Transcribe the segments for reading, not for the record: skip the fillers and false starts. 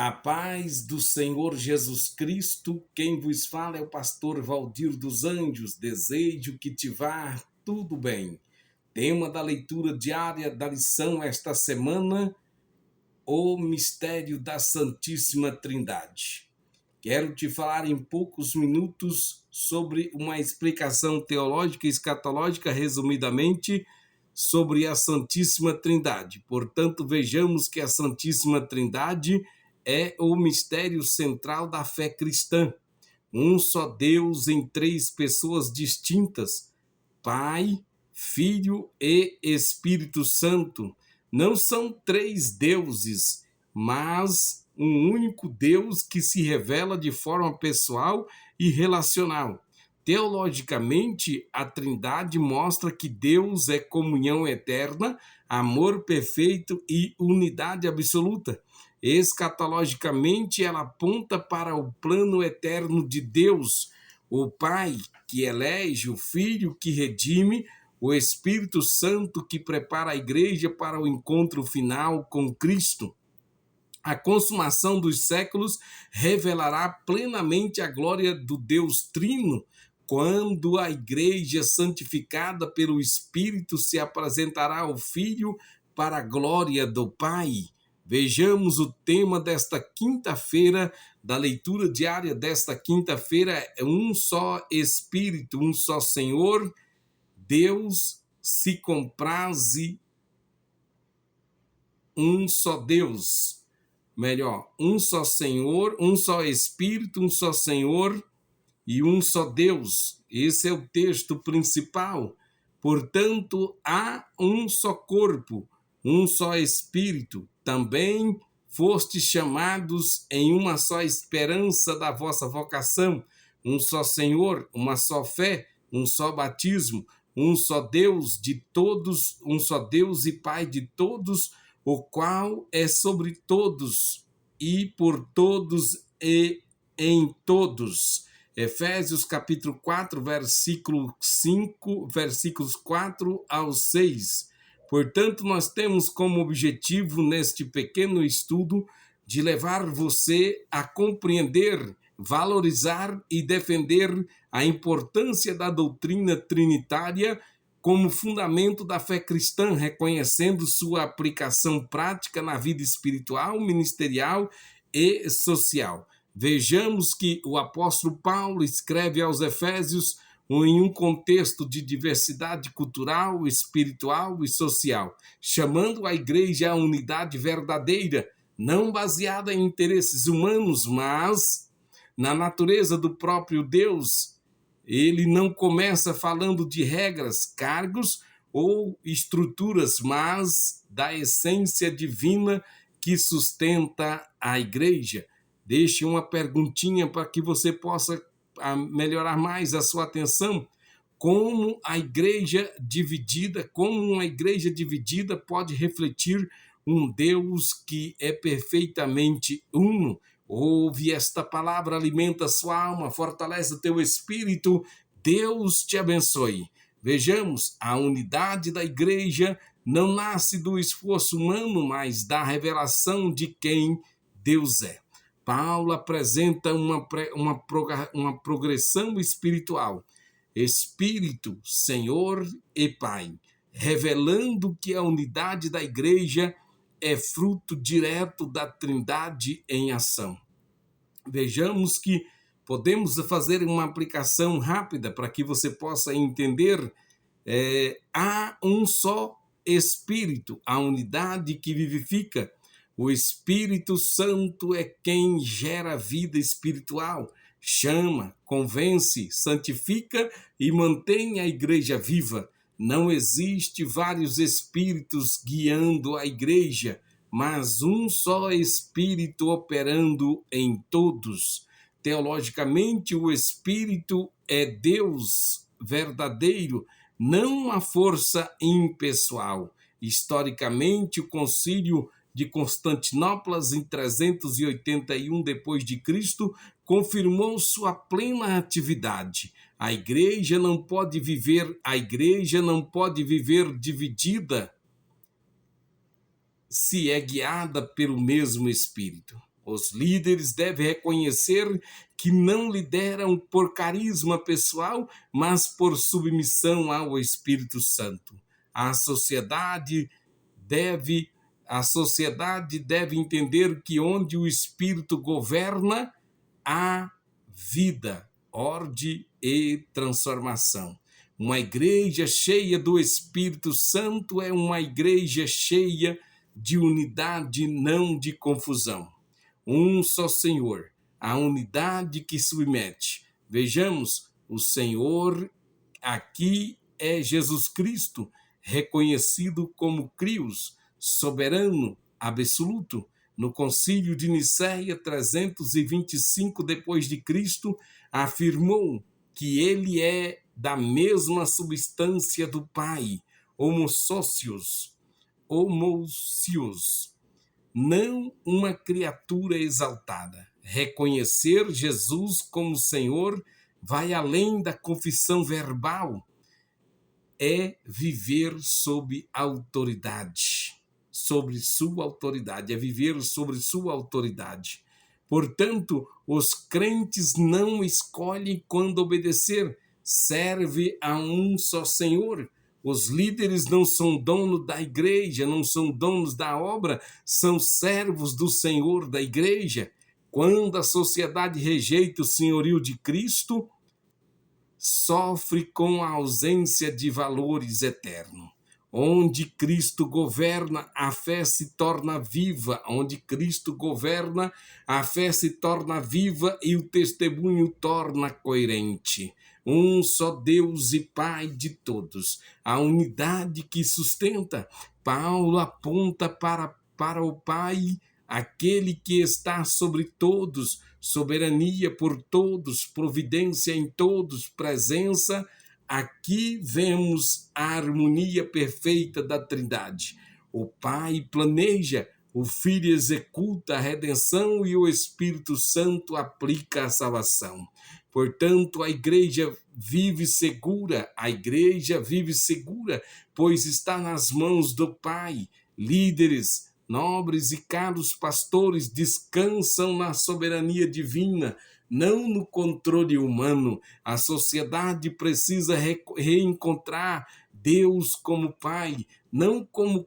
A paz do Senhor Jesus Cristo, quem vos fala é o pastor Valdir dos Anjos. Desejo que te vá tudo bem. Tema da leitura diária da lição esta semana: o mistério da Santíssima Trindade. Quero te falar em poucos minutos sobre uma explicação teológica e escatológica, resumidamente, sobre a Santíssima Trindade. Portanto, vejamos que a Santíssima Trindade é o mistério central da fé cristã. Um só Deus em três pessoas distintas: Pai, Filho e Espírito Santo. Não são três deuses, mas um único Deus que se revela de forma pessoal e relacional. Teologicamente, a Trindade mostra que Deus é comunhão eterna, amor perfeito e unidade absoluta. Escatologicamente, ela aponta para o plano eterno de Deus, o Pai que elege, o Filho que redime, o Espírito Santo que prepara a igreja para o encontro final com Cristo. A consumação dos séculos revelará plenamente a glória do Deus Trino, quando a igreja santificada pelo Espírito se apresentará ao Filho para a glória do Pai. Vejamos o tema desta quinta-feira, da leitura diária desta quinta-feira: é um só Espírito, um só Senhor. Deus se compraze, um só Deus. Melhor, um só Senhor, um só Espírito, um só Senhor e um só Deus. Esse é o texto principal. Portanto, há um só corpo, um só Espírito. Também fostes chamados em uma só esperança da vossa vocação, um só Senhor, uma só fé, um só batismo, um só Deus de todos, um só Deus e Pai de todos, o qual é sobre todos e por todos e em todos. Efésios capítulo 4, versículo 5, versículos 4 ao 6. Portanto, nós temos como objetivo neste pequeno estudo de levar você a compreender, valorizar e defender a importância da doutrina trinitária como fundamento da fé cristã, reconhecendo sua aplicação prática na vida espiritual, ministerial e social. Vejamos que o apóstolo Paulo escreve aos Efésios em um contexto de diversidade cultural, espiritual e social, chamando a igreja à unidade verdadeira, não baseada em interesses humanos, mas na natureza do próprio Deus. Ele não começa falando de regras, cargos ou estruturas, mas da essência divina que sustenta a igreja. Deixe uma perguntinha para que você possa melhorar mais a sua atenção. Como uma igreja dividida pode refletir um Deus que é perfeitamente uno? Ouve esta palavra, alimenta a sua alma, fortalece o teu espírito. Deus te abençoe. Vejamos, a unidade da igreja não nasce do esforço humano, mas da revelação de quem Deus é. Paulo apresenta uma progressão espiritual: Espírito, Senhor e Pai, revelando que a unidade da igreja é fruto direto da Trindade em ação. Vejamos que podemos fazer uma aplicação rápida para que você possa entender. Há um só Espírito, a unidade que vivifica. O Espírito Santo é quem gera vida espiritual, chama, convence, santifica e mantém a igreja viva. Não existe vários espíritos guiando a igreja, mas um só Espírito operando em todos. Teologicamente, o Espírito é Deus verdadeiro, não uma força impessoal. Historicamente, o Concílio de Constantinopla, em 381 depois de Cristo, confirmou sua plena atividade. A igreja não pode viver dividida se é guiada pelo mesmo Espírito. Os líderes devem reconhecer que não lideram por carisma pessoal, mas por submissão ao Espírito Santo. A sociedade deve entender que onde o Espírito governa, há vida, ordem e transformação. Uma igreja cheia do Espírito Santo é uma igreja cheia de unidade, não de confusão. Um só Senhor, a unidade que submete. Vejamos, o Senhor aqui é Jesus Cristo, reconhecido como Crios, soberano, absoluto. No Concílio de Nicéia 325 depois de Cristo, afirmou que ele é da mesma substância do Pai, homossócios, não uma criatura exaltada. Reconhecer Jesus como Senhor vai além da confissão verbal, é viver sob autoridade, é viver sobre sua autoridade. Portanto, os crentes não escolhem quando obedecer, serve a um só Senhor. Os líderes não são donos da igreja, não são donos da obra, são servos do Senhor da igreja. Quando a sociedade rejeita o senhorio de Cristo, sofre com a ausência de valores eternos. Onde Cristo governa, a fé se torna viva. Onde Cristo governa, a fé se torna viva e o testemunho torna coerente. Um só Deus e Pai de todos. A unidade que sustenta. Paulo aponta para o Pai, aquele que está sobre todos, soberania por todos, providência em todos, presença. Aqui vemos a harmonia perfeita da Trindade. O Pai planeja, o Filho executa a redenção e o Espírito Santo aplica a salvação. Portanto, a igreja vive segura, pois está nas mãos do Pai. Líderes, nobres e caros pastores descansam na soberania divina, não no controle humano. A sociedade precisa reencontrar Deus como Pai, não como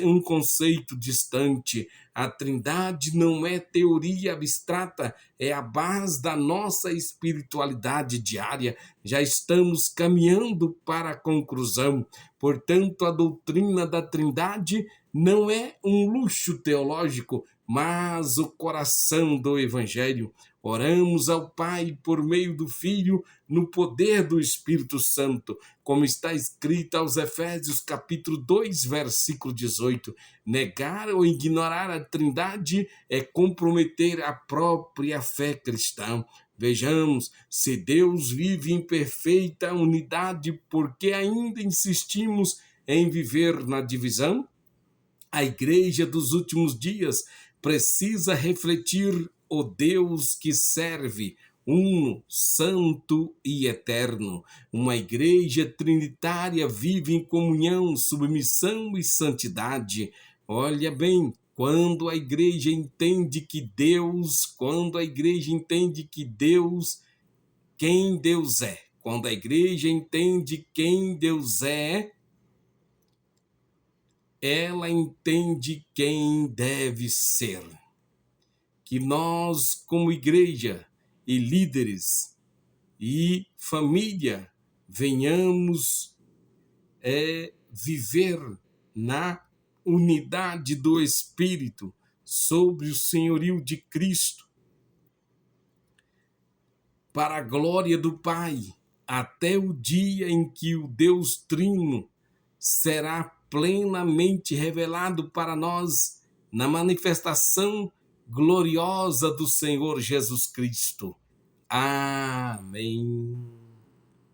um conceito distante. A Trindade não é teoria abstrata, é a base da nossa espiritualidade diária. Já estamos caminhando para a conclusão. Portanto, a doutrina da Trindade não é um luxo teológico, mas o coração do Evangelho. Oramos ao Pai por meio do Filho, no poder do Espírito Santo, como está escrito aos Efésios, capítulo 2, versículo 18. Negar ou ignorar a Trindade é comprometer a própria fé cristã. Vejamos, se Deus vive em perfeita unidade, por que ainda insistimos em viver na divisão? A igreja dos últimos dias precisa refletir o Deus que serve, uno, santo e eterno. Uma igreja trinitária vive em comunhão, submissão e santidade. Olha bem, quando a igreja entende que Deus, quem Deus é, quando a igreja entende quem Deus é, ela entende quem deve ser. Que nós, como igreja e líderes e família, venhamos viver na unidade do Espírito, sobre o senhorio de Cristo, para a glória do Pai, até o dia em que o Deus Trino será plenamente revelado para nós na manifestação gloriosa do Senhor Jesus Cristo. Amém.